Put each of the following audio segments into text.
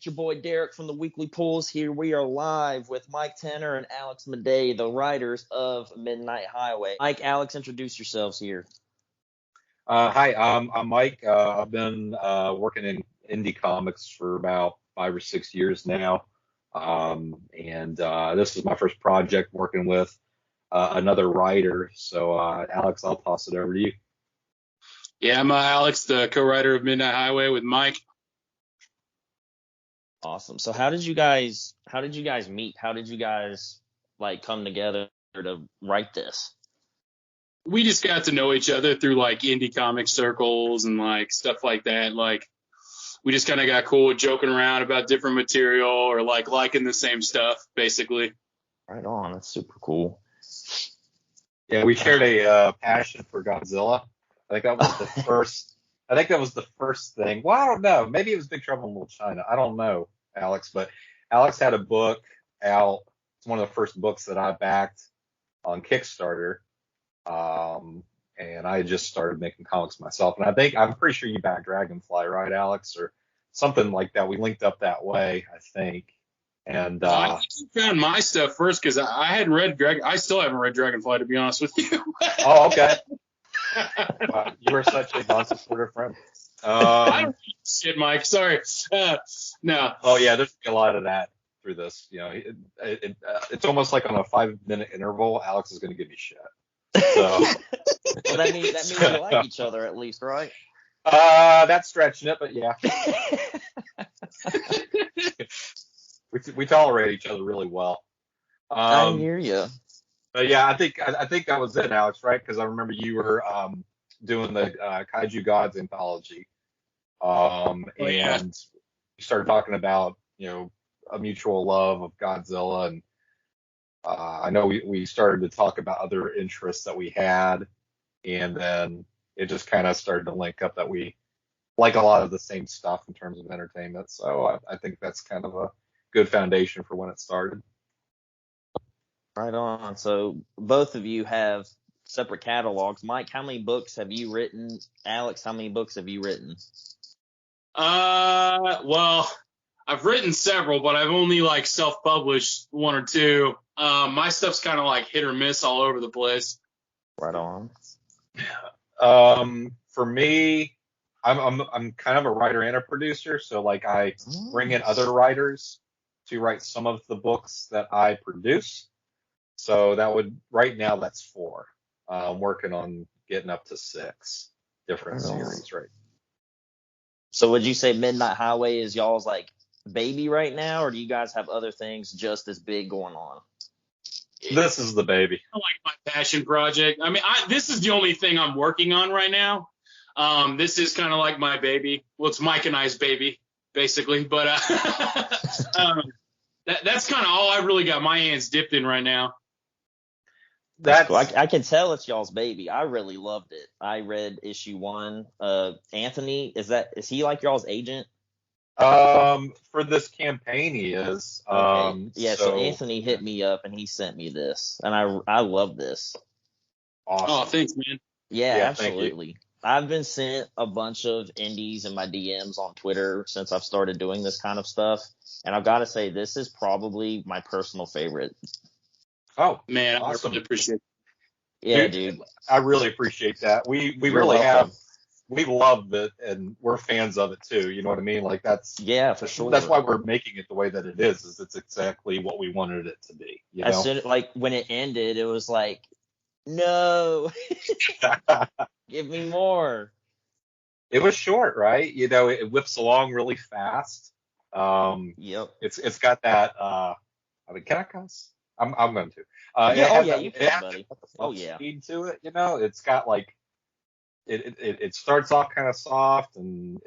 your boy Derek from the Weekly Pulls here. We are live with Mike Tanner and Alex Maday, the writers of Midnight Highway. Mike, Alex, introduce yourselves here. Hi, I'm Mike. I've been working in indie comics for about 5 or 6 years now. And this is my first project working with another writer. So, Alex, I'll toss it over to you. Yeah, I'm Alex, the co-writer of Midnight Highway with Mike. Awesome. So how did you guys meet? How did you guys come together to write this? We just got to know each other through indie comic circles and stuff like that. We just kind of got cool with joking around about different material or liking the same stuff, basically. Right on. That's super cool. Yeah, we shared a passion for Godzilla. I think that was the first. I think that was the first thing. Well, I don't know. Maybe it was Big Trouble in Little China. I don't know, Alex. But Alex had a book out. It's one of the first books that I backed on Kickstarter. And I just started making comics myself. And I'm pretty sure you backed Dragonfly, right, Alex? Or something like that. We linked up that way, I think. And I found my stuff first because I hadn't read I still haven't read Dragonfly, to be honest with you. Oh, okay. Wow, you are such a non-supportive friend. I don't shit, Mike. Sorry. No. Oh yeah, there's a lot of that through this. You know, it's almost like on a 5-minute interval. Alex is going to give me shit. So well, that means you like each other at least, right? That's stretching it, but yeah. we tolerate each other really well. I hear you. But yeah, I think that was it, Alex, right? Because I remember you were doing the Kaiju Gods anthology, and you started talking about a mutual love of Godzilla, and I know we started to talk about other interests that we had, and then it just kind of started to link up that we like a lot of the same stuff in terms of entertainment. So I think that's kind of a good foundation for when it started. Right on. So both of you have separate catalogs. Mike, how many books have you written? Alex, how many books have you written? Well, I've written several, but I've only self-published 1 or 2. My stuff's kind of hit or miss all over the place. Right on. For me, I'm kind of a writer and a producer, so I bring in other writers to write some of the books that I produce. So right now that's 4. I'm working on getting up to 6 different series, right? So would you say Midnight Highway is y'all's baby right now, or do you guys have other things just as big going on? This is the baby. I like my passion project. I mean, this is the only thing I'm working on right now. This is kind of like my baby. Well, it's Mike and I's baby, basically. But that's kind of all I really got my hands dipped in right now. That's cool. I can tell it's y'all's baby. I really loved it. I read issue 1. Anthony, is he y'all's agent? For this campaign, he is. Okay. Yeah. So Anthony hit me up and he sent me this, and I love this. Awesome. Oh, thanks, man. Yeah, absolutely. I've been sent a bunch of indies in my DMs on Twitter since I've started doing this kind of stuff, and I've got to say this is probably my personal favorite. Oh man, awesome. I really appreciate it. Yeah, dude. I really appreciate that. We really have. We love it, and we're fans of it too. You know what I mean? Yeah, for sure. That's why we're making it the way that it is. It's exactly what we wanted it to be. As soon when it ended, it was no, give me more. It was short, right? It whips along really fast. Yep. It's got that. Can I cuss? I'm going to. You can, buddy. Oh yeah. Speed to it. It's got It starts off kind of soft and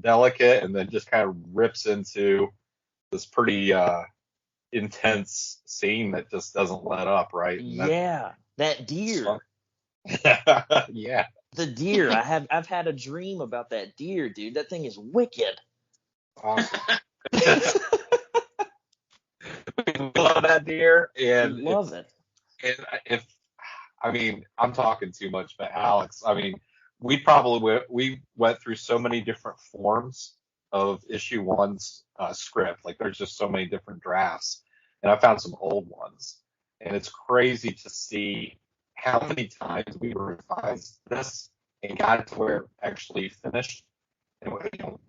delicate, and then just kind of rips into this pretty intense scene that just doesn't let up, right? And that deer. Yeah. The deer. I've had a dream about that deer, dude. That thing is wicked. Awesome. Love that deer, and love it. And I'm talking too much, but Alex, we went through so many different forms of issue one's script. Like there's just so many different drafts, and I found some old ones, and it's crazy to see how many times we revised this and got it to where it actually finished, and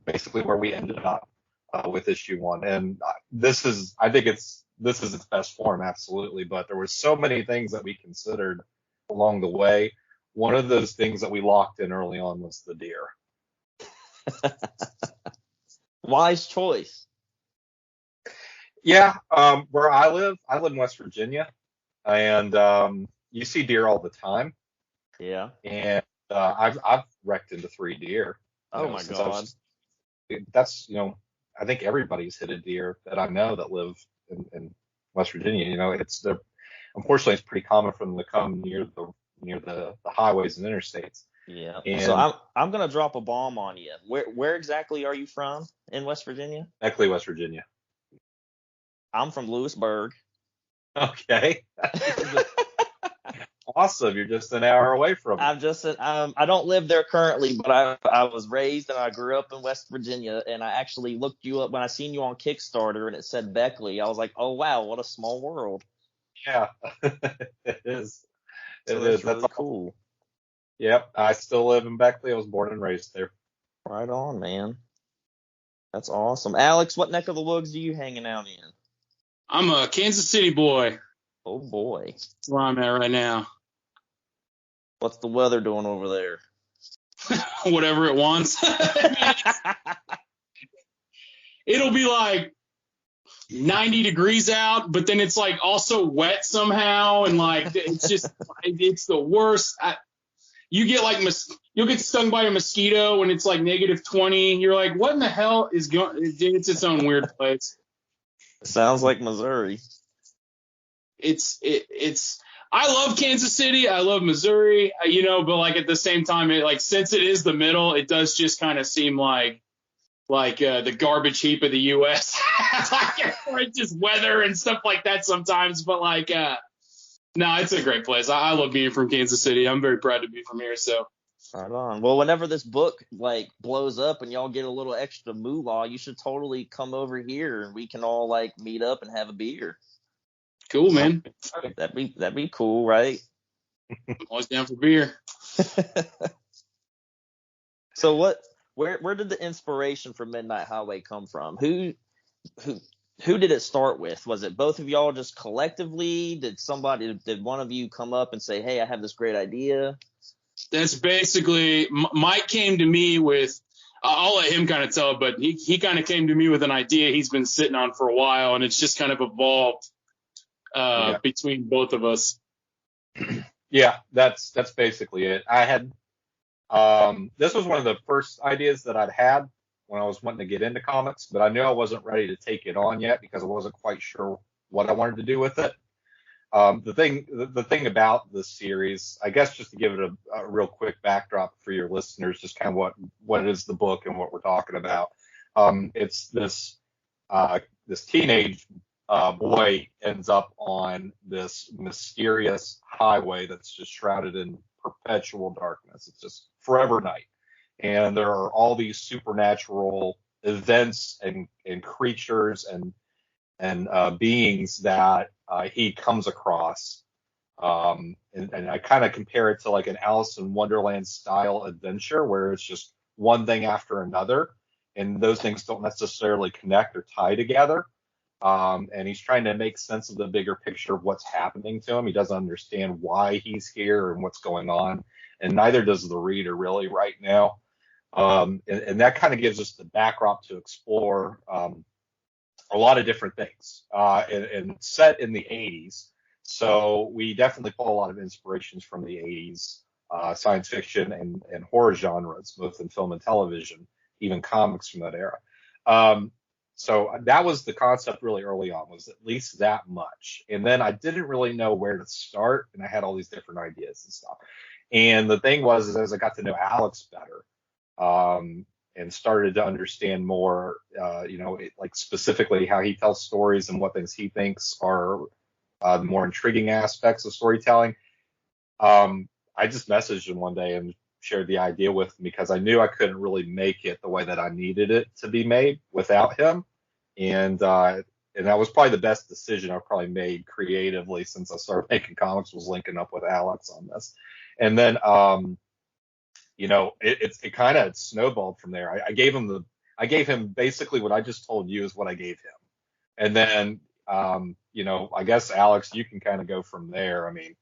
basically where we ended up with issue one. And this is its best form, absolutely. But there were so many things that we considered along the way. One of those things that we locked in early on was the deer. Wise choice. Yeah, where I live in West Virginia, and you see deer all the time. Yeah. And I've wrecked into 3 deer. Oh my God. That's I think everybody's hit a deer that I know that live in West Virginia. Unfortunately it's pretty common for them to come near the highways and interstates. Yeah. And so I'm gonna drop a bomb on you. Where exactly are you from in West Virginia? Beckley, West Virginia. I'm from Lewisburg. Okay. Awesome. You're just an hour away from it. I don't live there currently, but I was raised and I grew up in West Virginia, and I actually looked you up when I seen you on Kickstarter and it said Beckley. I was like, oh wow, what a small world. Yeah, it is. So that's really cool. Yep, I still live in Beckley. I was born and raised there. Right on, man. That's awesome. Alex, what neck of the woods are you hanging out in? I'm a Kansas City boy. Oh boy. That's where I'm at right now. What's the weather doing over there? Whatever it wants. It'll be like 90 degrees out, but then it's like also wet somehow, and like it's the worst. You'll get stung by a mosquito when it's like -20. You're like, what in the hell is going? It's its own weird place. Sounds like Missouri. It's. I love Kansas City. I love Missouri. But like at the same time, since it is the middle, it does just kind of seem like the garbage heap of the U.S. Like just weather and stuff like that sometimes. But no, it's a great place. I love being from Kansas City. I'm very proud to be from here. So. Right on. Well, whenever this book blows up and y'all get a little extra moolah, you should totally come over here and we can all meet up and have a beer. Cool, man. That'd be cool, right? I'm always down for beer. So where did the inspiration for Midnight Highway come from? Who did it start with? Was it both of y'all just collectively? Did one of you come up and say, hey, I have this great idea? That's basically, Mike came to me with, I'll let him kind of tell it, but he kind of came to me with an idea he's been sitting on for a while, and it's just kind of evolved between both of us. Yeah, that's basically it. I had this was one of the first ideas that I'd had when I was wanting to get into comics, but I knew I wasn't ready to take it on yet because I wasn't quite sure what I wanted to do with it. The thing about this series, I guess, just to give it a real quick backdrop for your listeners, just kind of what is the book and what we're talking about. It's this teenage boy ends up on this mysterious highway that's just shrouded in perpetual darkness. It's just forever night, and there are all these supernatural events and creatures and beings that he comes across. And I kind of compare it to like an Alice in Wonderland style adventure where it's just one thing after another, and those things don't necessarily connect or tie together. And he's trying to make sense of the bigger picture of what's happening to him. He doesn't understand why he's here and what's going on, and neither does the reader really right now. And that kind of gives us the backdrop to explore a lot of different things, and set in the 80s. So we definitely pull a lot of inspirations from the 80s science fiction and horror genres, both in film and television, even comics from that era. So that was the concept really early on, was at least that much. And then I didn't really know where to start, and I had all these different ideas and stuff. And the thing was, is as I got to know Alex better, and started to understand more, like specifically how he tells stories and what things he thinks are the more intriguing aspects of storytelling. I just messaged him one day and shared the idea with him because I knew I couldn't really make it the way that I needed it to be made without him. And that was probably the best decision I've probably made creatively since I started making comics, was linking up with Alex on this. And then, it kind of snowballed from there. I gave him basically what I just told you is what I gave him. And then, I guess Alex, you can kind of go from there. I mean,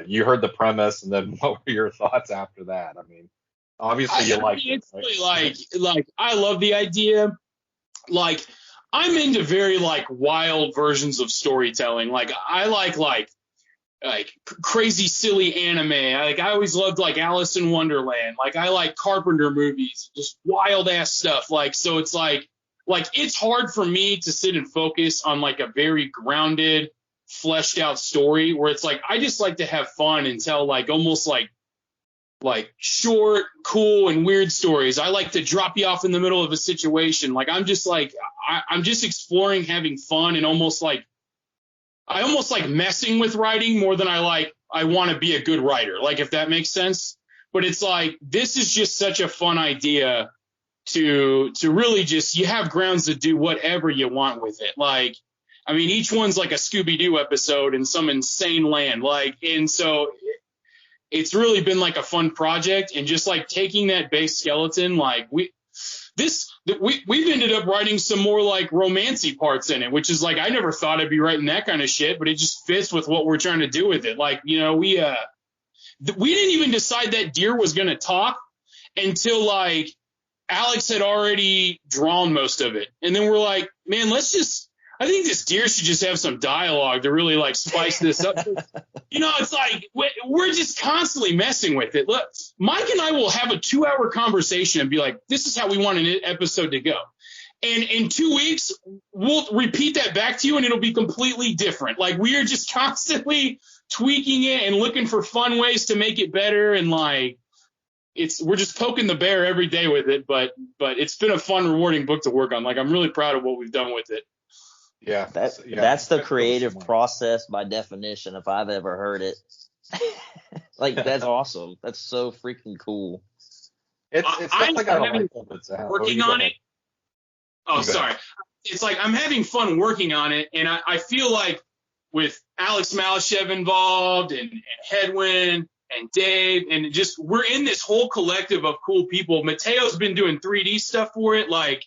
you heard the premise, and then what were your thoughts after that? I mean, obviously you liked it. Right? Like I love the idea. Like I'm into very like wild versions of storytelling. Like I like crazy silly anime. I always loved like Alice in Wonderland. Like I like Carpenter movies, just wild ass stuff. Like so it's like it's hard for me to sit and focus on like a very grounded, fleshed out story where it's like I just like to have fun and tell like almost like short, cool, and weird stories. I like to drop you off in the middle of a situation. Like I'm just like I'm just exploring, having fun, and almost like messing with writing more than I want to be a good writer. Like if that makes sense. But it's like this is just such a fun idea to really just, you have grounds to do whatever you want with it. Like I mean, each one's like a Scooby-Doo episode in some insane land. Like, and so it's really been like a fun project, and just like taking that base skeleton, like we've ended up writing some more like romancy parts in it, which is like, I never thought I'd be writing that kind of shit, but it just fits with what we're trying to do with it. Like, we didn't even decide that deer was going to talk until like Alex had already drawn most of it. And then we're like, man, I think this deer should just have some dialogue to really like spice this up. It's like we're just constantly messing with it. Look, Mike and I will have a 2-hour conversation and be like, this is how we want an episode to go. And in 2 weeks, we'll repeat that back to you and it'll be completely different. Like we are just constantly tweaking it and looking for fun ways to make it better. And like, we're just poking the bear every day with it. But it's been a fun, rewarding book to work on. Like I'm really proud of what we've done with it. Yeah, that's the creative process by definition, if I've ever heard it. Like that's awesome. That's so freaking cool. It's definitely got a light bulb that's out. Working on it. Oh, sorry. It's like I'm having fun working on it, and I feel like with Alex Malashev involved and Hedwin and Dave, and just we're in this whole collective of cool people. Mateo's been doing 3D stuff for it, like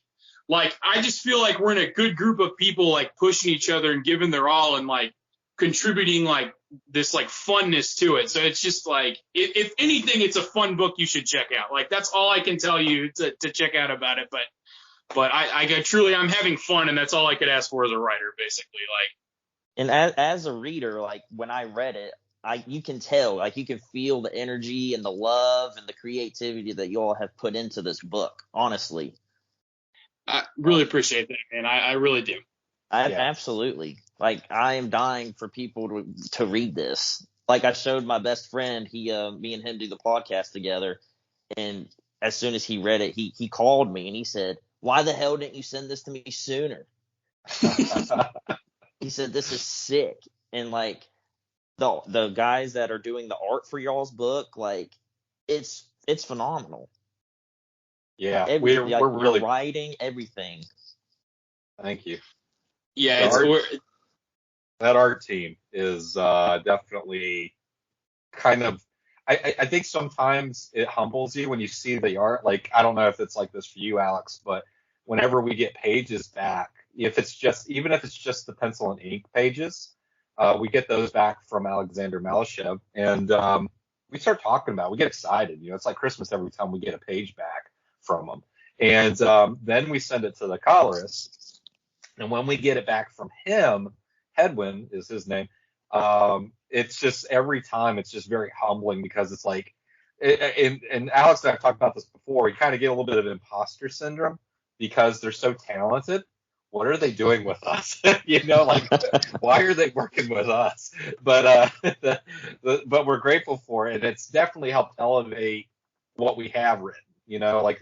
I just feel like we're in a good group of people like pushing each other and giving their all and like contributing like this like funness to it. So it's just like, if anything, it's a fun book you should check out. Like that's all I can tell you to check out about it. But I truly, I'm having fun, and that's all I could ask for as a writer, basically. Like, and as a reader, like when I read it, you can tell, like you can feel the energy and the love and the creativity that you all have put into this book, honestly. I really appreciate that, man. I really do. Absolutely. Like I am dying for people to read this. Like I showed my best friend, me and him do the podcast together. And as soon as he read it, he called me and he said, "Why the hell didn't you send this to me sooner?" He said, "This is sick." And like the guys that are doing the art for y'all's book, like it's phenomenal. Yeah, we're really writing everything. Thank you. Yeah, that art team is definitely kind of. I think sometimes it humbles you when you see the art. Like I don't know if it's like this for you, Alex, but whenever we get pages back, even if it's just the pencil and ink pages, we get those back from Alexander Malashev, and we start talking about it. We get excited. It's like Christmas every time we get a page back from them. And then we send it to the colorist. And when we get it back from him, Hedwin is his name, it's just every time it's just very humbling because it's like, and Alex and I've talked about this before, we kind of get a little bit of imposter syndrome because they're so talented. What are they doing with us? Like, why are they working with us? But but we're grateful for it. It's definitely helped elevate what we have written. Like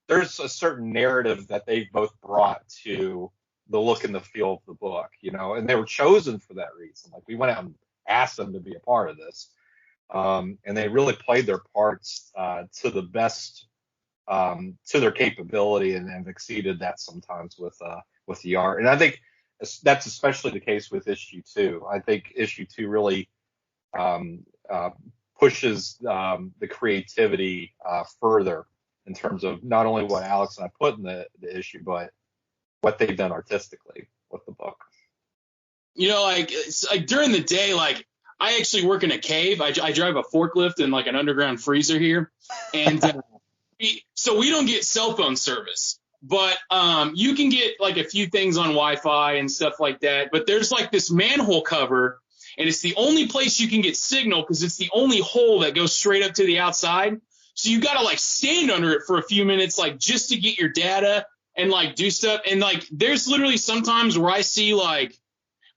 there's a certain narrative that they've both brought to the look and the feel of the book, and they were chosen for that reason. Like we went out and asked them to be a part of this. and they really played their parts to the best, to their capability, and have exceeded that sometimes with the art. And I think that's especially the case with issue 2. I think issue 2 really pushes the creativity further in terms of not only what Alex and I put in the issue, but what they've done artistically with the book. You know, like, it's like during the day, like I actually work in a cave. I drive a forklift and like an underground freezer here, and so we don't get cell phone service. But you can get like a few things on Wi-Fi and stuff like that. But there's like this manhole cover, and it's the only place you can get signal because it's the only hole that goes straight up to the outside. So you got to like stand under it for a few minutes, like just to get your data and like do stuff. And like there's literally sometimes where I see like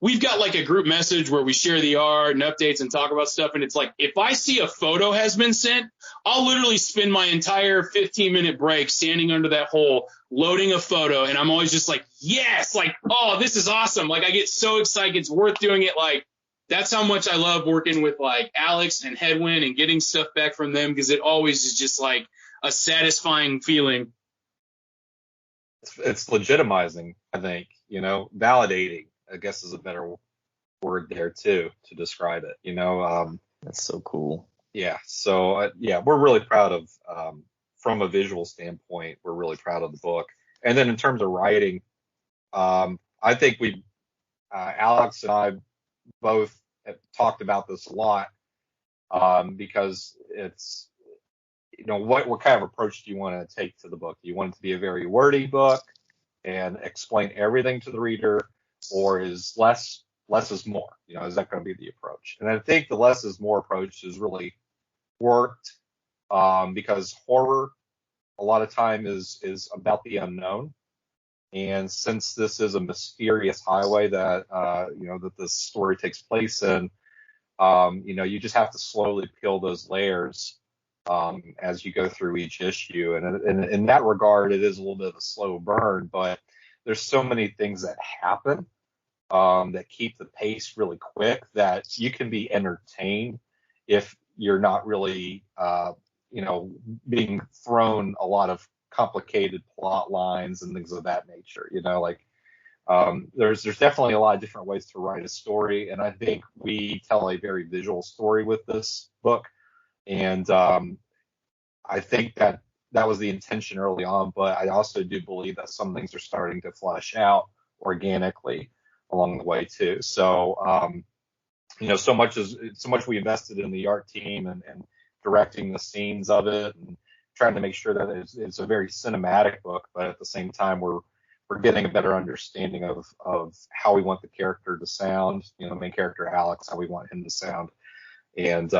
we've got like a group message where we share the art and updates and talk about stuff. And it's like if I see a photo has been sent, I'll literally spend my entire 15-minute break standing under that hole, loading a photo. And I'm always just like, yes, like, oh, this is awesome. Like I get so excited. It's worth doing it. Like that's how much I love working with like Alex and Headwind and getting stuff back from them, because it always is just like a satisfying feeling. It's legitimizing, I think, validating, I guess is a better word there too to describe it. That's so cool. Yeah. So we're really proud of, from a visual standpoint, we're really proud of the book. And then in terms of writing, I think Alex and I both have talked about this a lot, because it's, what kind of approach do you want to take to the book? Do you want it to be a very wordy book and explain everything to the reader, or is less is more? Is that going to be the approach? And I think the less is more approach has really worked, because horror a lot of time is about the unknown. And since this is a mysterious highway that that this story takes place in, you just have to slowly peel those layers as you go through each issue. And in that regard, it is a little bit of a slow burn, but there's so many things that happen that keep the pace really quick that you can be entertained if you're not really, being thrown a lot of complicated plot lines and things of that nature. There's definitely a lot of different ways to write a story, and I think we tell a very visual story with this book. And I think that was the intention early on, but I also do believe that some things are starting to flesh out organically along the way too. So, so much we invested in the art team and directing the scenes of it and trying to make sure that it's a very cinematic book, but at the same time we're getting a better understanding of how we want the character to sound, the main character Alex, how we want him to sound, and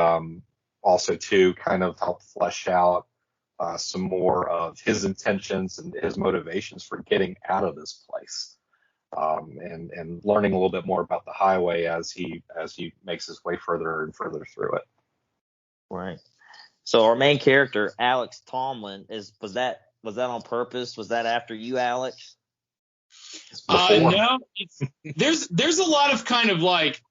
also to kind of help flesh out some more of his intentions and his motivations for getting out of this place, and learning a little bit more about the highway as he makes his way further and further through it. Right. So our main character, Alex Tomlin, was that on purpose? Was that after you, Alex? No. There's a lot of kind of like,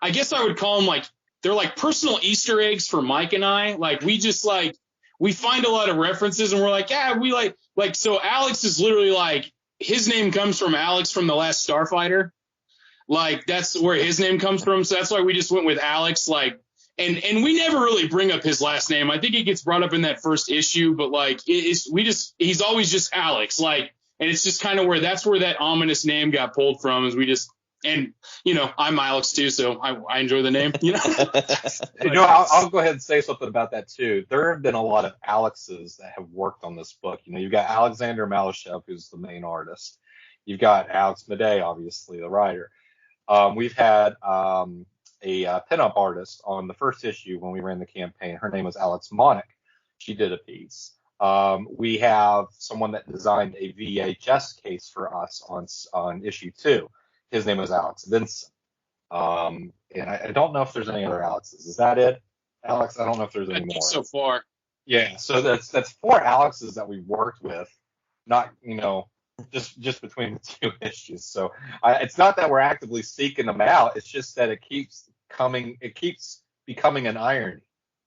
I guess I would call them like, they're like personal Easter eggs for Mike and I. Like we just like, we find a lot of references and we're like, yeah, we like, so Alex is literally like, his name comes from Alex from The Last Starfighter. Like that's where his name comes from. So that's why we just went with Alex. Like, and we never really bring up his last name. I think it gets brought up in that first issue, but like he's always just Alex. Like, and it's just kind of where that ominous name got pulled from, is we just, and I'm Alex too, so I enjoy the name. I'll go ahead and say something about that too. There have been a lot of Alexes that have worked on this book. You've got Alexander Malashev, who's the main artist. You've got Alex Maday, obviously the writer. We've had a pinup artist on the first issue when we ran the campaign. Her name was Alex Monick. She did a piece. We have someone that designed a VHS case for us on issue 2. His name is Alex Vincent. And I don't know if there's any other Alexes. Is that it, Alex? I don't know if there's any more. So far. Yeah. So that's 4 Alexes that we've worked with, not, just between the 2 issues. So it's not that we're actively seeking them out. It's just that it keeps becoming an irony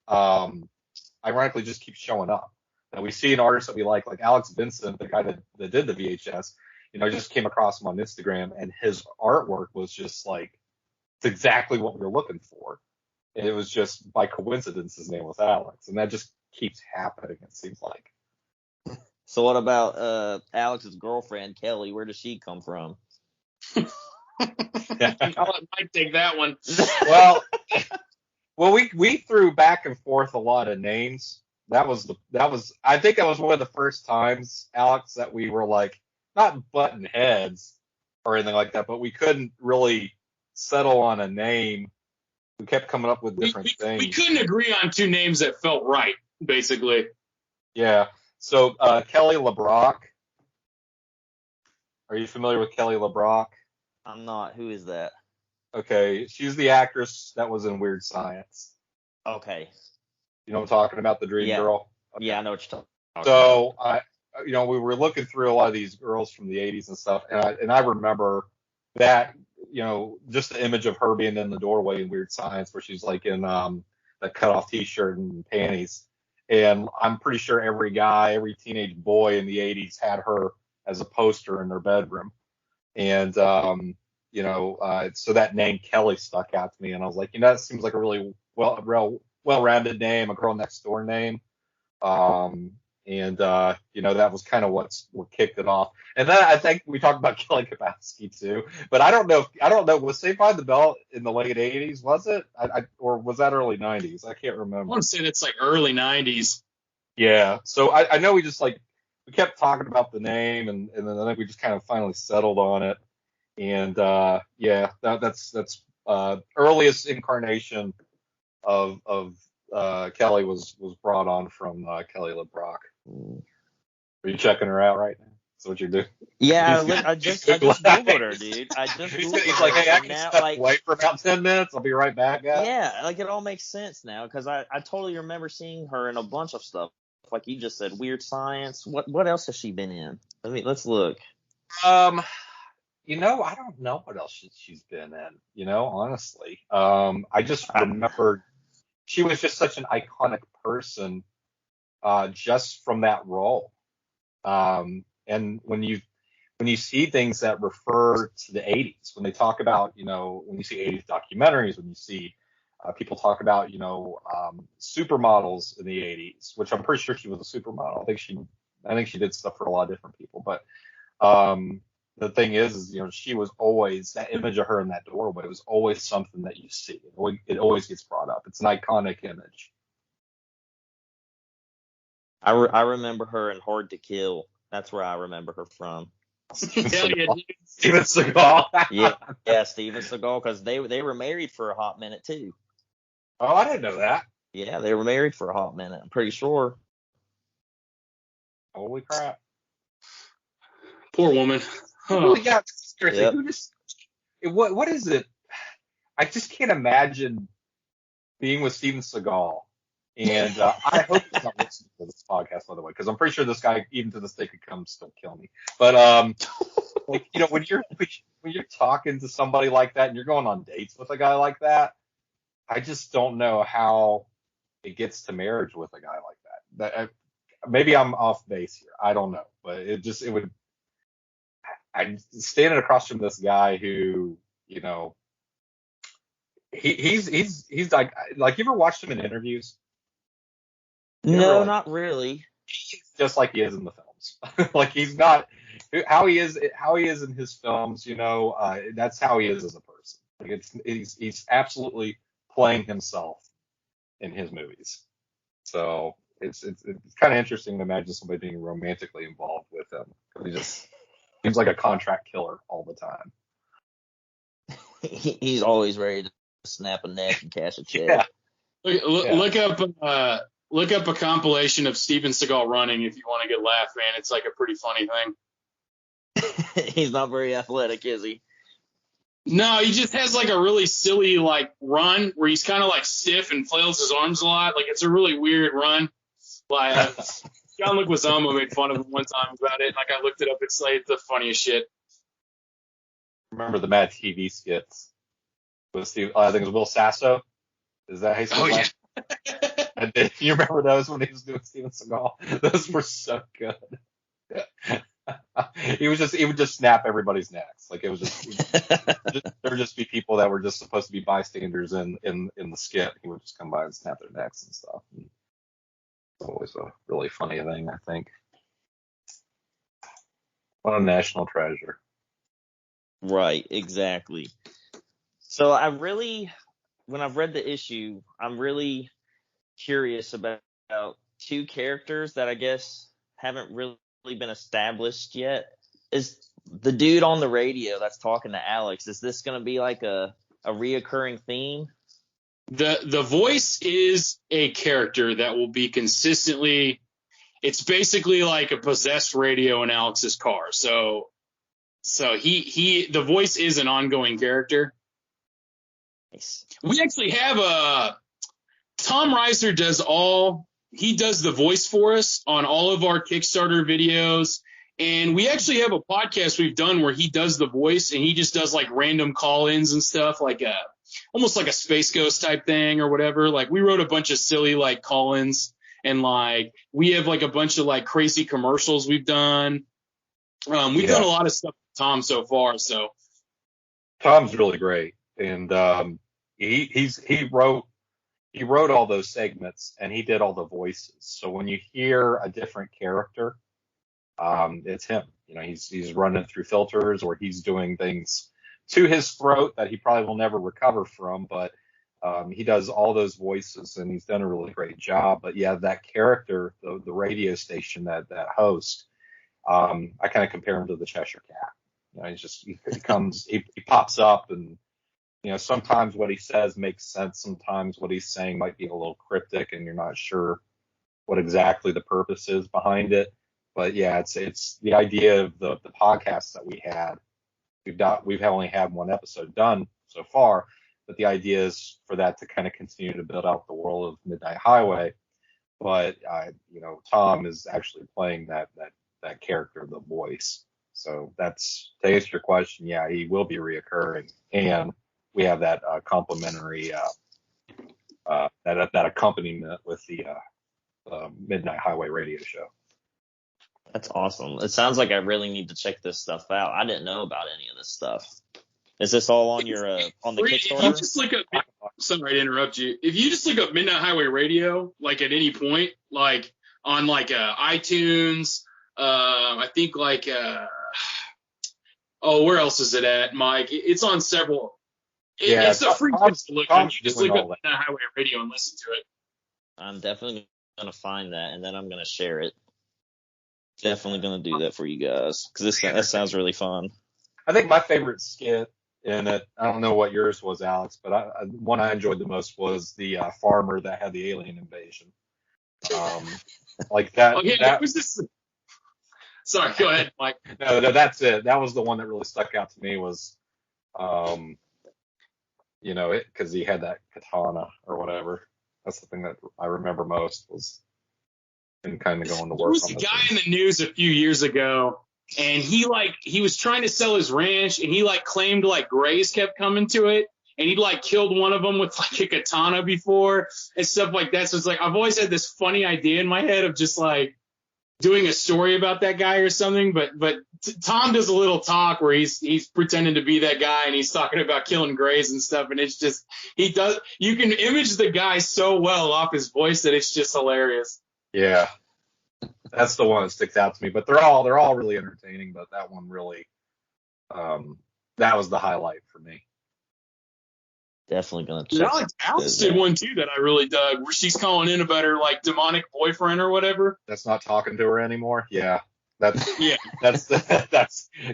ironically just keeps showing up. And we see an artist that we like Alex Vincent, the guy that did the VHS, I just came across him on Instagram, and his artwork was just like, it's exactly what we were looking for. And it was just by coincidence his name was Alex, and that just keeps happening, it seems like. So what about Alex's girlfriend, Kelly? Where does she come from? I'll let Mike take that one. Well, we threw back and forth a lot of names. I think that was one of the first times, Alex, that we were like, not button heads or anything like that, but we couldn't really settle on a name. We kept coming up with different things. We couldn't agree on two names that felt right, basically. Yeah. So Kelly Lebrock. Are you familiar with Kelly Lebrock? I'm not. Who is that? Okay, she's the actress that was in Weird Science. Okay. You know what I'm talking about, the Dream Girl? Okay. Yeah, I know what you're talking about. So we were looking through a lot of these girls from the 80s and stuff, and I remember that, just the image of her being in the doorway in Weird Science, where she's like in that cut-off T-shirt and panties. And I'm pretty sure every teenage boy in the 80s had her as a poster in their bedroom. And, so that name Kelly stuck out to me. And I was like, that seems like a really well-rounded name, a girl next door name. That was kind of what kicked it off. And then I think we talked about Kelly Kapowski too, but I don't know, was Saved by the Bell in the late 80s, was it? Or was that early 90s? I can't remember. I want to say that's like early 90s. Yeah. So I know we kept talking about the name, and then I think we just kind of finally settled on it. And that's earliest incarnation of Kelly was brought on from Kelly Lebrock. Are you checking her out right now? That's what you're doing? Yeah, I just Googled her, dude. He's like, hey, I can step away for about 10 minutes. I'll be right back, guys. Yeah, it all makes sense now, because I totally remember seeing her in a bunch of stuff. Like you just said, Weird Science. What else has she been in? Let's look. I don't know what else she's been in, honestly. I just remember she was just such an iconic person, just from that role. And when you see things that refer to the 80s, when they talk about, when you see 80s documentaries, when you see people talk about, supermodels in the 80s, which I'm pretty sure she was a supermodel. I think she did stuff for a lot of different people. But the thing is, she was always, that image of her in that doorway was always something that you see. It always gets brought up. It's an iconic image. I remember her in Hard to Kill. That's where I remember her from. Steven Seagal. yeah, Steven Seagal, because they were married for a hot minute too. Oh, I didn't know that. Yeah, they were married for a hot minute. I'm pretty sure. Holy crap! Poor woman. Huh. Yeah, yep. What is it? I just can't imagine being with Steven Seagal. And I hope he's not listening to this podcast, by the way, because I'm pretty sure this guy, even to this day, could come still kill me. But when you're talking to somebody like that and you're going on dates with a guy like that, I just don't know how it gets to marriage with a guy like that. Maybe I'm off base here. I don't know, but it would. I'm standing across from this guy who, he's like you ever watched him in interviews? No, not really. He's just like he is in the films. Like he's not how he is in his films. That's how he is as a person. Like he's absolutely playing himself in his movies. So it's kind of interesting to imagine somebody being romantically involved with him. He just seems like a contract killer all the time. He's always ready to snap a neck and cash a check. Yeah. Look up a compilation of Steven Seagal running if you want to get laugh, man. It's like a pretty funny thing. He's not very athletic, is he? No, he just has like a really silly run where he's kind of stiff and flails his arms a lot. Like it's a really weird run. John Luc Leguizamo made fun of him one time about it. Like I looked it up. It's the funniest shit. Remember the Mad TV skits with Steve? I think it was Will Sasso. Is that how you say You remember those when he was doing Steven Seagal? Those were so good. He would just snap everybody's necks. Like it was there would just be people that were just supposed to be bystanders in the skit. He would just come by and snap their necks and stuff. And it's always a really funny thing, I think. What a national treasure. Right, exactly. So when I've read the issue, I'm really curious about two characters that I guess haven't really been established yet. Is the dude on the radio that's talking to Alex, is this going to be like a reoccurring theme? The voice is a character that will be consistently. It's basically like a possessed radio in Alex's car. So the voice is an ongoing character. Nice. We actually have Tom Reiser does the voice for us on all of our Kickstarter videos. And we actually have a podcast we've done where he does the voice and he just does like random call-ins and stuff, like almost like a Space Ghost type thing or whatever. Like we wrote a bunch of silly like call-ins, and like we have like a bunch of like crazy commercials we've done. We've done a lot of stuff with Tom so far. So Tom's really great, and he wrote all those segments and he did all the voices. So when you hear a different character, it's him. You know, he's running through filters or he's doing things to his throat that he probably will never recover from, but he does all those voices and he's done a really great job. But yeah, that character, the radio station, that host, I kind of compare him to the Cheshire Cat. You know, he pops up, and you know, sometimes what he says makes sense. Sometimes what he's saying might be a little cryptic and you're not sure what exactly the purpose is behind it. But yeah, it's the idea of the podcast that we had. We've only had one episode done so far, but the idea is for that to kind of continue to build out the world of Midnight Highway. But you know, Tom is actually playing that character, the voice. So that's, to answer your question, yeah, he will be reoccurring, and we have that complimentary that accompaniment with the Midnight Highway radio show. That's awesome. It sounds like I really need to check this stuff out. I didn't know about any of this stuff. Is this all on your on the Kickstarter? If you just look up, sorry to interrupt you. If you just look up Midnight Highway Radio, like at any point, like on like iTunes, I think like where else is it at, Mike? It's on several. It's a free place to look. You just look up Midnight Highway Radio and listen to it. I'm definitely gonna find that, and then I'm gonna share it. Definitely gonna do that for you guys, because that sounds really fun. I think my favorite skit in it, I don't know what yours was, Alex, but one I enjoyed the most was the farmer that had the alien invasion. Like that. Oh yeah, that was this. Sorry, go ahead, Mike. No, that's it. That was the one that really stuck out to me. Was, you know, because he had that katana or whatever. That's the thing that I remember most, was him kind of going to work. There was a guy in the news a few years ago, and he was trying to sell his ranch, and he like claimed like grays kept coming to it, and he'd like killed one of them with like a katana before and stuff like that. So it's like I've always had this funny idea in my head of just like doing a story about that guy or something, but Tom does a little talk where he's pretending to be that guy, and he's talking about killing grays and stuff, and it's just you can image the guy so well off his voice that it's just hilarious. Yeah, that's the one that sticks out to me. But they're all really entertaining. But that one really, that was the highlight for me. Definitely gonna check. Alex did one too that I really dug, where she's calling in about her like demonic boyfriend or whatever. That's not talking to her anymore. Yeah, that's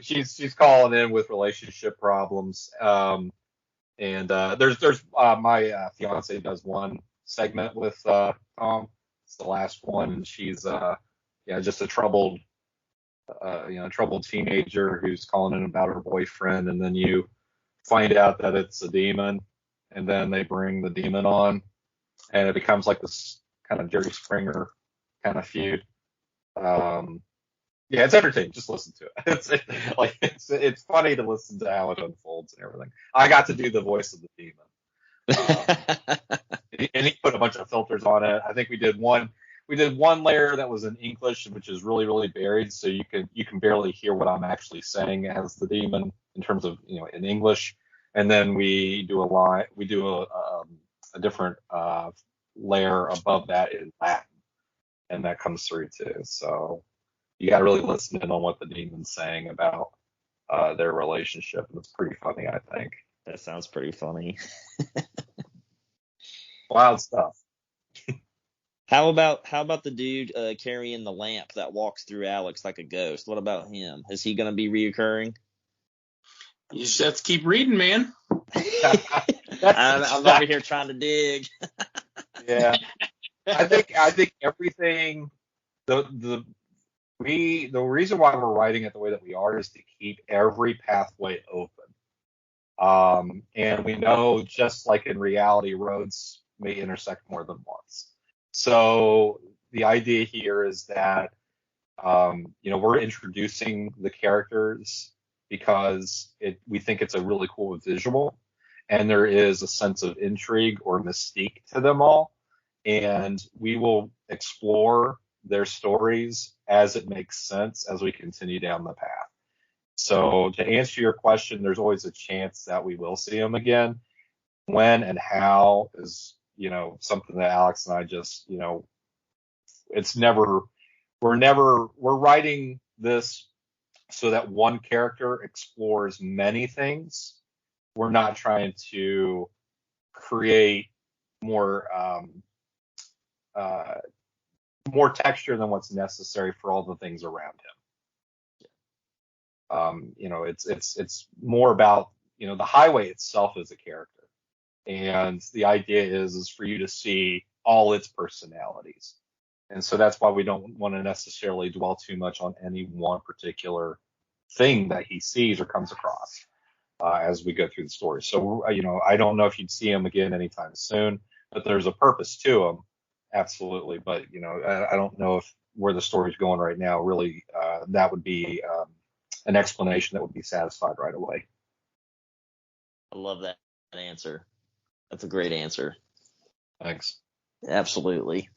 she's calling in with relationship problems. And there's my fiance does one segment with Tom. It's the last one, and she's just a troubled teenager who's calling in about her boyfriend, and then you find out that it's a demon, and then they bring the demon on, and it becomes like this kind of Jerry Springer kind of feud. It's entertaining. Just listen to it. It's funny to listen to how it unfolds and everything. I got to do the voice of the demon. and he put a bunch of filters on it. I think we did one layer that was in English, which is really, really buried, so you can barely hear what I'm actually saying as the demon in terms of, in English. And then we do a different layer above that in Latin, and that comes through too. So you got to really listen in on what the demon's saying about their relationship, and it's pretty funny, I think. That sounds pretty funny. Wild stuff. How about the dude carrying the lamp that walks through Alex like a ghost? What about him? Is he going to be reoccurring? You just have to keep reading, man. I'm over here trying to dig. Yeah, I think everything. The reason why we're writing it the way that we are is to keep every pathway open. And we know, just like in reality, roads may intersect more than once. So the idea here is that, we're introducing the characters because we think it's a really cool visual, and there is a sense of intrigue or mystique to them all. And we will explore their stories as it makes sense as we continue down the path. So to answer your question, there's always a chance that we will see them again. When and how is, something that Alex and I just, we're writing this so that one character explores many things. We're not trying to create more texture than what's necessary for all the things around him. It's more about, the highway itself as a character. And the idea is for you to see all its personalities. And so that's why we don't want to necessarily dwell too much on any one particular thing that he sees or comes across as we go through the story. So, I don't know if you'd see him again anytime soon, but there's a purpose to him. Absolutely. But, I don't know if where the story's going right now, really, that would be an explanation that would be satisfied right away. I love that answer. That's a great answer. Thanks. Absolutely.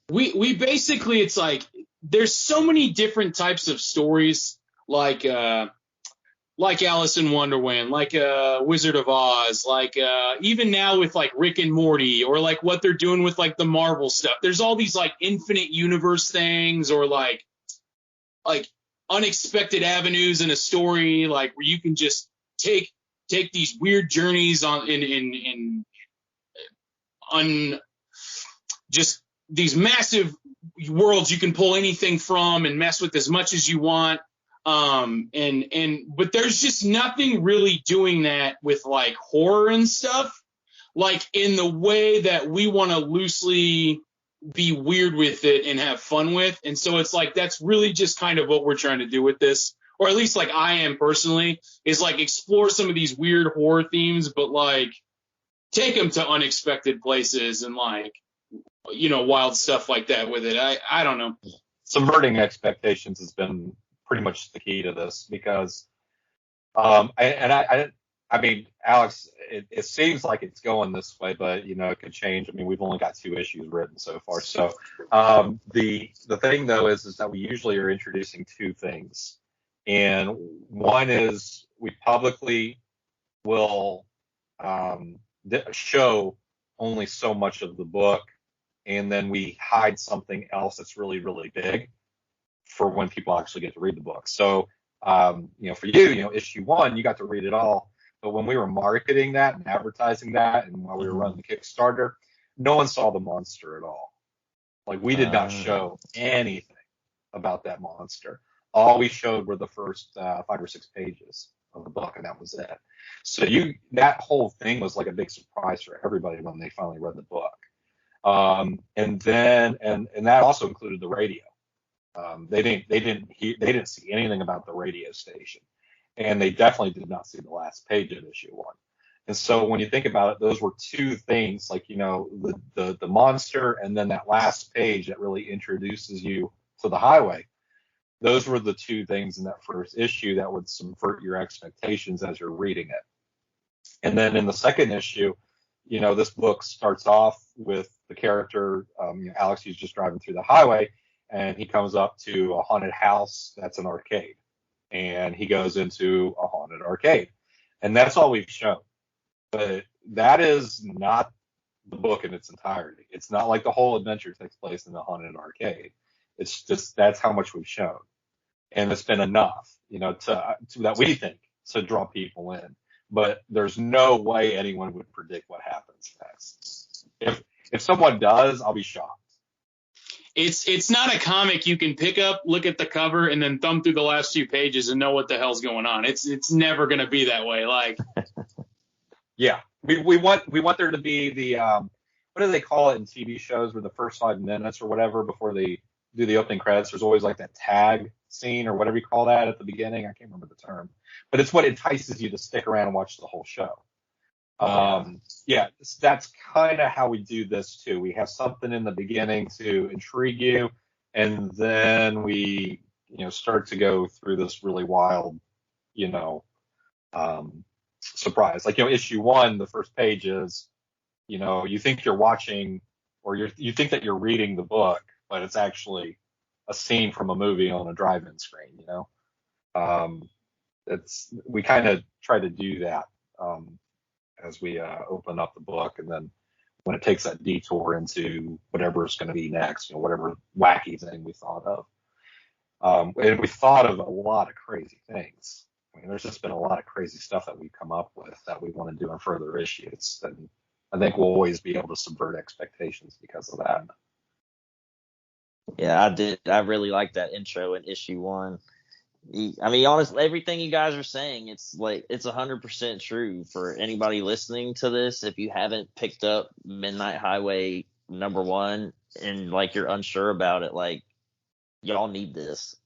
We basically, it's like there's so many different types of stories, like Alice in Wonderland, like Wizard of Oz, like even now with like Rick and Morty, or like what they're doing with like the Marvel stuff. There's all these like infinite universe things, or like unexpected avenues in a story, like where you can just take these weird journeys on just these massive worlds you can pull anything from and mess with as much as you want. But there's just nothing really doing that with like horror and stuff, like in the way that we want to loosely be weird with it and have fun with. And so it's like, that's really just kind of what we're trying to do with this, or at least like I am personally, is like explore some of these weird horror themes, but like take them to unexpected places and like, wild stuff like that with it. I don't know. Subverting expectations has been pretty much the key to this, because I mean, Alex, it seems like it's going this way, but it could change. I mean, we've only got 2 issues written so far. So the thing though is that we usually are introducing 2 things, and one is we publicly will show only so much of the book, and then we hide something else that's really, really big for when people actually get to read the book. So, for you, issue 1, you got to read it all. But when we were marketing that and advertising that, and while we were running the Kickstarter, no one saw the monster at all. Like, we did not show anything about that monster. All we showed were the first 5 or 6 pages of the book, and that was it. So that whole thing was like a big surprise for everybody when they finally read the book. And that also included the radio. They didn't see anything about the radio station, and they definitely did not see the last page of issue 1. And so when you think about it, those were 2 things, like, the monster, and then that last page that really introduces you to the highway. Those were the 2 things in that first issue that would subvert your expectations as you're reading it. And then in the second issue, this book starts off with the character, Alex, who's just driving through the highway, and he comes up to a haunted house that's an arcade. And he goes into a haunted arcade. And that's all we've shown. But that is not the book in its entirety. It's not like the whole adventure takes place in the haunted arcade. It's just that's how much we've shown. And it's been enough, to that we think to draw people in. But there's no way anyone would predict what happens next. If someone does, I'll be shocked. It's not a comic you can pick up, look at the cover, and then thumb through the last few pages and know what the hell's going on. It's never going to be that way. Like, yeah, we want there to be the what do they call it in TV shows, where the first 5 minutes or whatever before they do the opening credits, there's always like that tag scene or whatever you call that at the beginning. I can't remember the term, but it's what entices you to stick around and watch the whole show. That's kind of how we do this too. We have something in the beginning to intrigue you, and then we, start to go through this really wild, surprise. Like, issue 1, the first page is, you think you're watching, or you think that you're reading the book, but it's actually a scene from a movie on a drive-in screen. We kind of try to do that. As we open up the book, and then when it takes that detour into whatever is going to be next, whatever wacky thing we thought of. And we thought of a lot of crazy things. I mean, there's just been a lot of crazy stuff that we've come up with that we want to do in further issues. And I think we'll always be able to subvert expectations because of that. Yeah, I did. I really like that intro in issue 1. I mean, honestly, everything you guys are saying, it's 100% true for anybody listening to this. If you haven't picked up Midnight Highway #1 and you're unsure about it, y'all need this.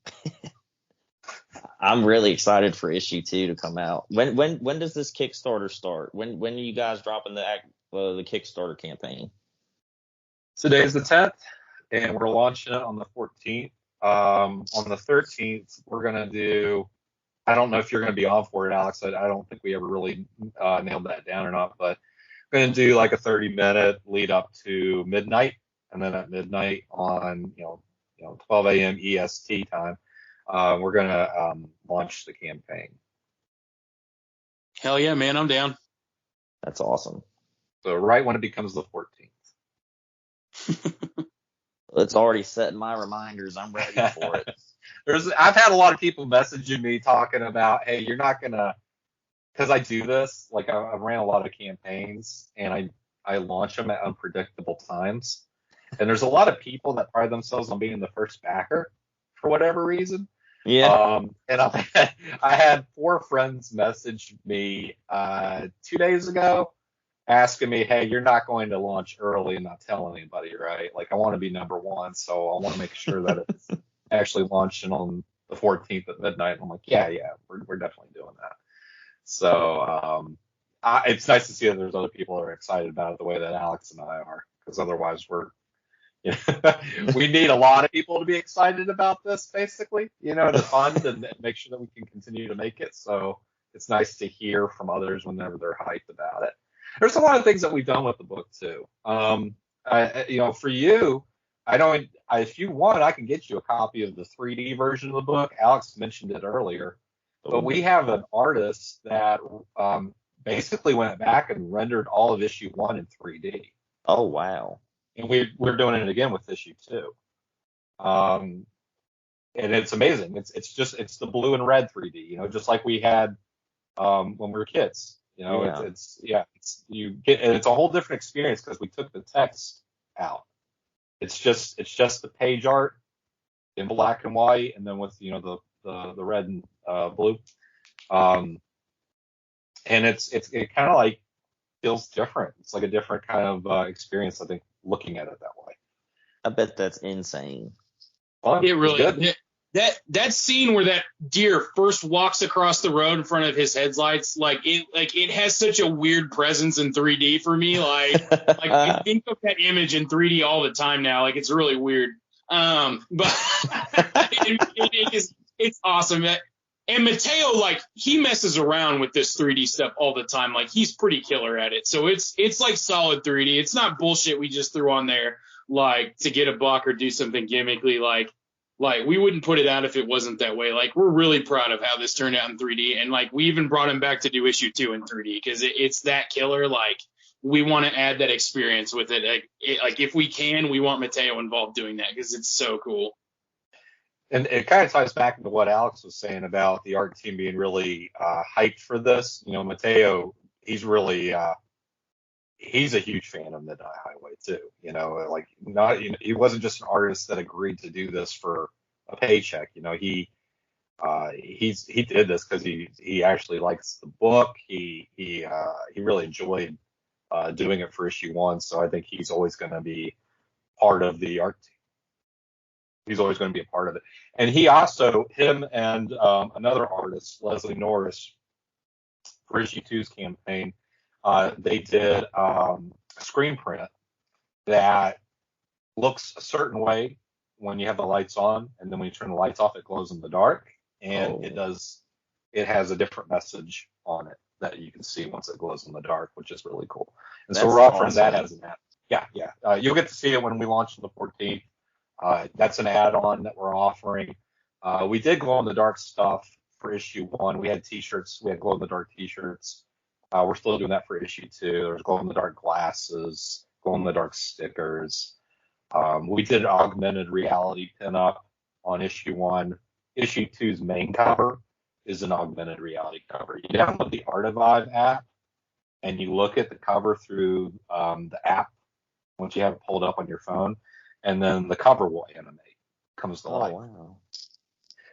I'm really excited for issue 2 to come out. When does this Kickstarter start? When are you guys dropping the Kickstarter campaign? Today's the 10th, and we're launching it on the 14th. On the 13th, we're going to do, I don't know if you're going to be on for it, Alex. I don't think we ever really nailed that down or not, but we're going to do like a 30-minute lead up to midnight. And then at midnight on, 12 a.m. EST time, we're going to launch the campaign. Hell yeah, man, I'm down. That's awesome. So right when it becomes the 14th. It's already set in my reminders. I'm ready for it. I've had a lot of people messaging me talking about, hey, you're not gonna, because I do this. Like I ran a lot of campaigns, and I launch them at unpredictable times. And there's a lot of people that pride themselves on being the first backer for whatever reason. Yeah. And I had 4 friends message me 2 days ago, asking me, hey, you're not going to launch early and not tell anybody, right? Like, I want to be #1, so I want to make sure that it's actually launching on the 14th at midnight. And I'm like, yeah, we're definitely doing that. So it's nice to see that there's other people that are excited about it the way that Alex and I are, because otherwise we need a lot of people to be excited about this, basically, to fund and make sure that we can continue to make it. So it's nice to hear from others whenever they're hyped about it. There's a lot of things that we've done with the book too. For you, if you want, I can get you a copy of the 3D version of the book. Alex mentioned it earlier, but we have an artist that basically went back and rendered all of issue 1 in 3D. Oh, wow. And we're doing it again with issue 2. And it's amazing. It's the blue and red 3D, just like we had when we were kids. It's a whole different experience because we took the text out. It's just the page art in black and white, and then with the red and blue. And it kind of feels different. It's like a different kind of experience, I think, looking at it that way. I bet that's insane. Well, it really that scene where that deer first walks across the road in front of his headlights, it has such a weird presence in 3D for me. I think of that image in 3D all the time now. It's really weird. But it's awesome. And Mateo, like, he messes around with this 3D stuff all the time. Like, he's pretty killer at it. So it's like solid 3D. It's not bullshit we just threw on there, like, to get a buck or do something gimmickly. Like we wouldn't put it out if it wasn't that way. Like, we're really proud of how this turned out in 3D. And, like, we even brought him back to do issue 2 in 3D because it's that killer. Like, we want to add that experience with it. Like, if we can, we want Mateo involved doing that because it's so cool. And it kind of ties back into what Alex was saying about the art team being really hyped for this. You know, Mateo, he's really he's a huge fan of Midnight Highway too. You know, like he wasn't just an artist that agreed to do this for a paycheck. You know, he did this because he actually likes the book. He really enjoyed doing it for issue 1. So I think he's always going to be part of the art team. He's always going to be a part of it. And him and another artist, Leslie Norris, for issue 2's campaign, they did a screen print that looks a certain way when you have the lights on, and then when you turn the lights off, it glows in the dark. And it has a different message on it that you can see once it glows in the dark, which is really cool. And so we're offering that as an add. Yeah. You'll get to see it when we launch on the 14th. That's an add-on that we're offering. We did glow-in-the-dark stuff for issue 1. We had T-shirts. We had glow-in-the-dark T-shirts. We're still doing that for issue 2. There's glow-in-the-dark glasses, glow-in-the-dark stickers. We did an augmented reality pinup on issue 1. Issue 2's main cover is an augmented reality cover. You download the Artivive app, and you look at the cover through the app once you have it pulled up on your phone. And then the cover will animate, comes to life. Wow.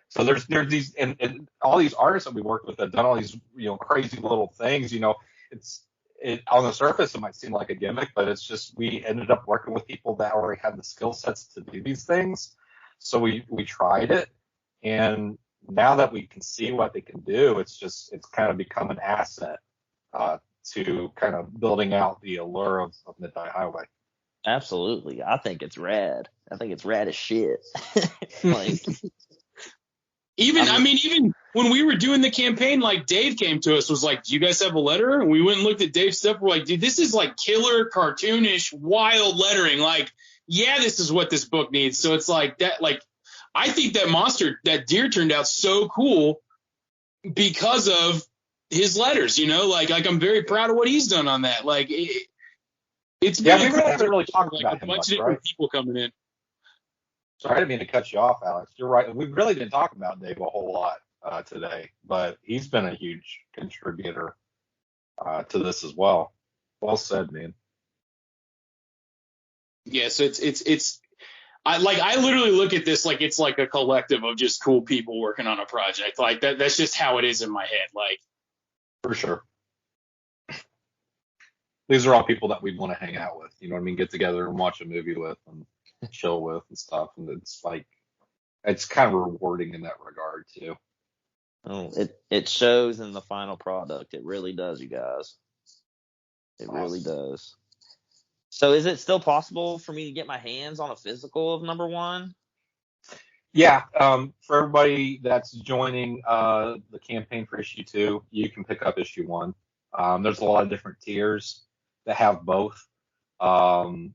So there's these and all these artists that we worked with have done all these crazy little things. It on the surface it might seem like a gimmick, but it's just we ended up working with people that already had the skill sets to do these things. So we tried it, and now that we can see what they can do, it's kind of become an asset to kind of building out the allure of Midnight Highway. Absolutely. I think it's rad. I think it's rad as shit. Like, even when we were doing the campaign, like, Dave came to us, was like, do you guys have a letterer? And we went and looked at Dave's stuff. We're like, dude, this is like killer, cartoonish, wild lettering. Like, yeah, this is what this book needs. So it's like that, like, I think that deer turned out so cool because of his letters, like I'm very proud of what he's done on that. Like, it's we haven't really talked about him much, different right? People coming in. Sorry, I didn't mean to cut you off, Alex. You're right. We really didn't talk about Dave a whole lot today, but he's been a huge contributor to this as well. Well said, man. Yeah, so I literally look at this like it's like a collective of just cool people working on a project. Like that's just how it is in my head. Like, for sure. These are all people that we'd want to hang out with, get together and watch a movie with and chill with and stuff. And it's kind of rewarding in that regard too. Oh, it shows in the final product. It really does, you guys. It Awesome. really does. So is it still possible for me to get my hands on a physical of number 1? Yeah. For everybody that's joining the campaign for issue 2, you can pick up issue 1. There's a lot of different tiers that have both. We're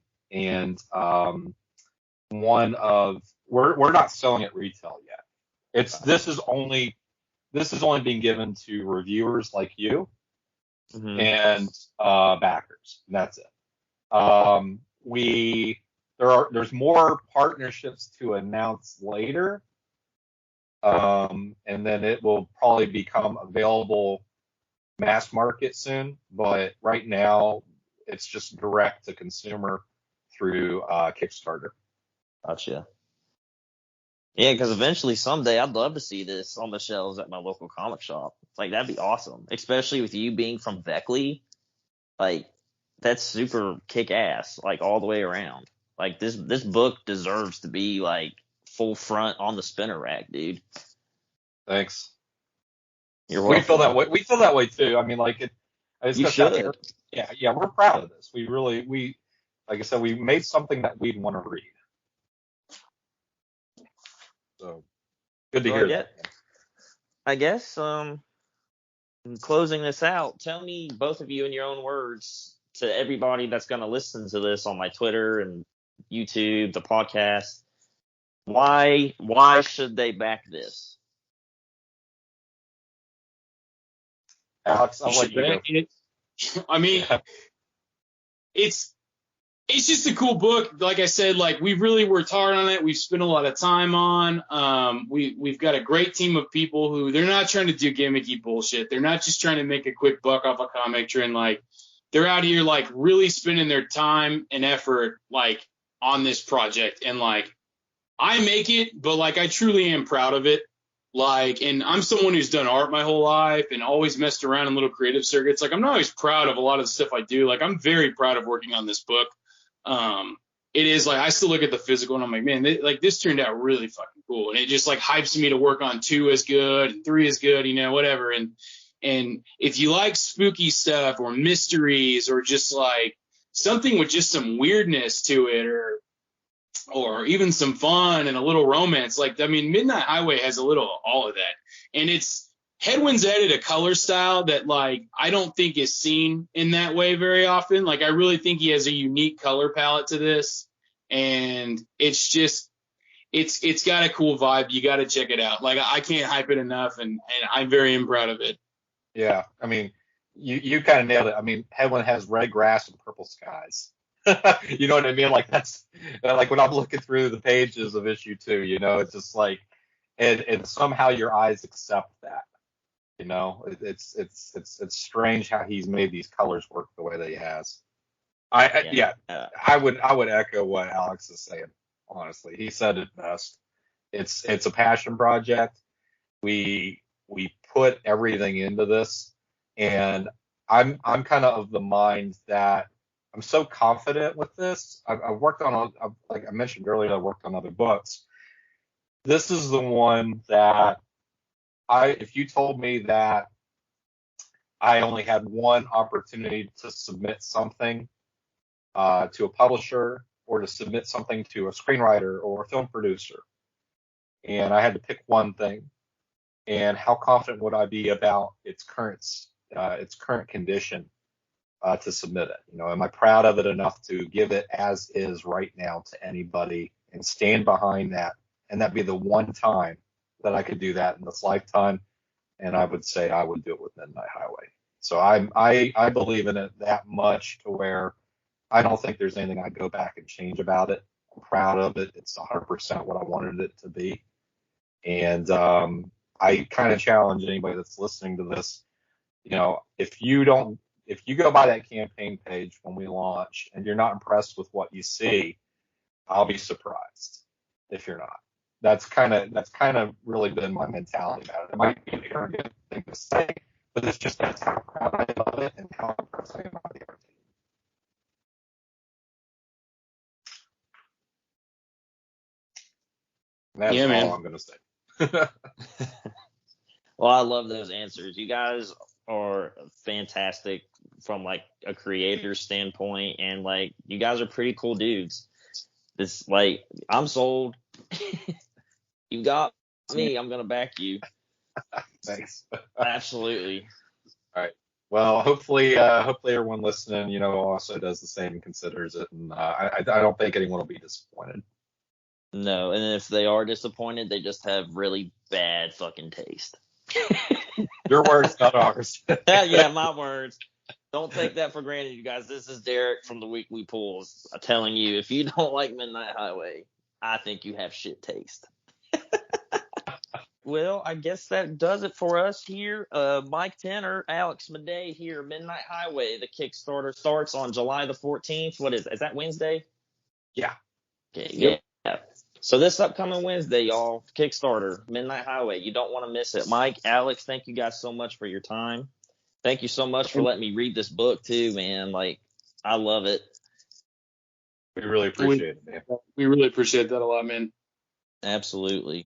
not selling at retail yet. This is only being given to reviewers like you and backers. And that's it. There's more partnerships to announce later. And then it will probably become available mass market soon, but right now it's just direct to consumer through Kickstarter. Gotcha. Yeah, because eventually someday I'd love to see this on the shelves at my local comic shop. Like, that'd be awesome, especially with you being from Beckley. Like, that's super kick ass, like, all the way around. Like, this book deserves to be like full front on the spinner rack, dude. Thanks. You're welcome. We feel that way too. I mean, like, you should. Yeah, we're proud of this. We like I said, we made something that we'd want to read. So good to hear that. I guess in closing this out, tell me, both of you, in your own words, to everybody that's going to listen to this on my Twitter and YouTube, the podcast, why should they back this? Alex, I'll let you go. I mean, it's just a cool book. Like I said, like we really worked hard on it. We've spent a lot of time on. We've got a great team of people who they're not trying to do gimmicky bullshit. They're not just trying to make a quick buck off a comic trend. Like they're out here like really spending their time and effort like on this project. And like I make it, but like I truly am proud of it. Like, and I'm someone who's done art my whole life and always messed around in little creative circuits. Like I'm not always proud of a lot of the stuff I do. Like I'm very proud of working on this book. It is like I still look at the physical and I'm like, man, this turned out really fucking cool, and it just like hypes me to work on 2 as good and 3 as good, whatever. And if you like spooky stuff or mysteries or just like something with just some weirdness to it, or even some fun and a little romance, like I mean, Midnight Highway has a little of all of that, and Headwind's added a color style that like I don't think is seen in that way very often. Like I really think he has a unique color palette to this, and it's just it's got a cool vibe. You got to check it out. Like I can't hype it enough, and I'm very proud of it. Yeah, I mean, you kind of nailed it. I mean, Headwind has red grass and purple skies. You know what I mean? Like that's like when I'm looking through the pages of issue 2, it's just like, and somehow your eyes accept that. It's strange how he's made these colors work the way that he has. I would echo what Alex is saying. Honestly, he said it best. It's a passion project. We put everything into this, and I'm kind of the mind that I'm so confident with this. I've worked on, like I mentioned earlier, I worked on other books. This is the one that if you told me that I only had one opportunity to submit something to a publisher or to submit something to a screenwriter or a film producer, and I had to pick one thing, and how confident would I be about its current condition to submit it? Am I proud of it enough to give it as is right now to anybody and stand behind that? And that'd be the one time that I could do that in this lifetime, and I would say I would do it with Midnight Highway. So I believe in it that much to where I don't think there's anything I'd go back and change about it. I'm proud of it. It's 100% what I wanted it to be. And I kind of challenge anybody that's listening to this, if you go by that campaign page when we launch and you're not impressed with what you see, I'll be surprised if you're not. That's kind of really been my mentality about it. It might be an arrogant thing to say, but it's just that's how proud I am of it and how impressed I am by the art team. And that's all man. I'm going to say. Well, I love those answers. You guys are fantastic from like a creator standpoint, and like you guys are pretty cool dudes. It's like I'm sold. You got me. I'm gonna back you. Thanks. Absolutely. All right. Well, hopefully everyone listening, also does the same and considers it, and I don't think anyone will be disappointed. No, and if they are disappointed, they just have really bad fucking taste. Your words, not ours. Yeah, my words. Don't take that for granted, you guys. This is Derek from the Weekly Pulls telling you, if you don't like Midnight Highway, I think you have shit taste. Well, I guess that does it for us here. Mike Tanner, Alex Maday here, Midnight Highway. The Kickstarter starts on July the 14th. What is that Wednesday? Yeah. Okay, yep. Yeah. So this upcoming Wednesday, y'all, Kickstarter, Midnight Highway. You don't want to miss it. Mike, Alex, thank you guys so much for your time. Thank you so much for letting me read this book too, man. Like, I love it. We really appreciate it, man. We really appreciate that a lot, man. Absolutely.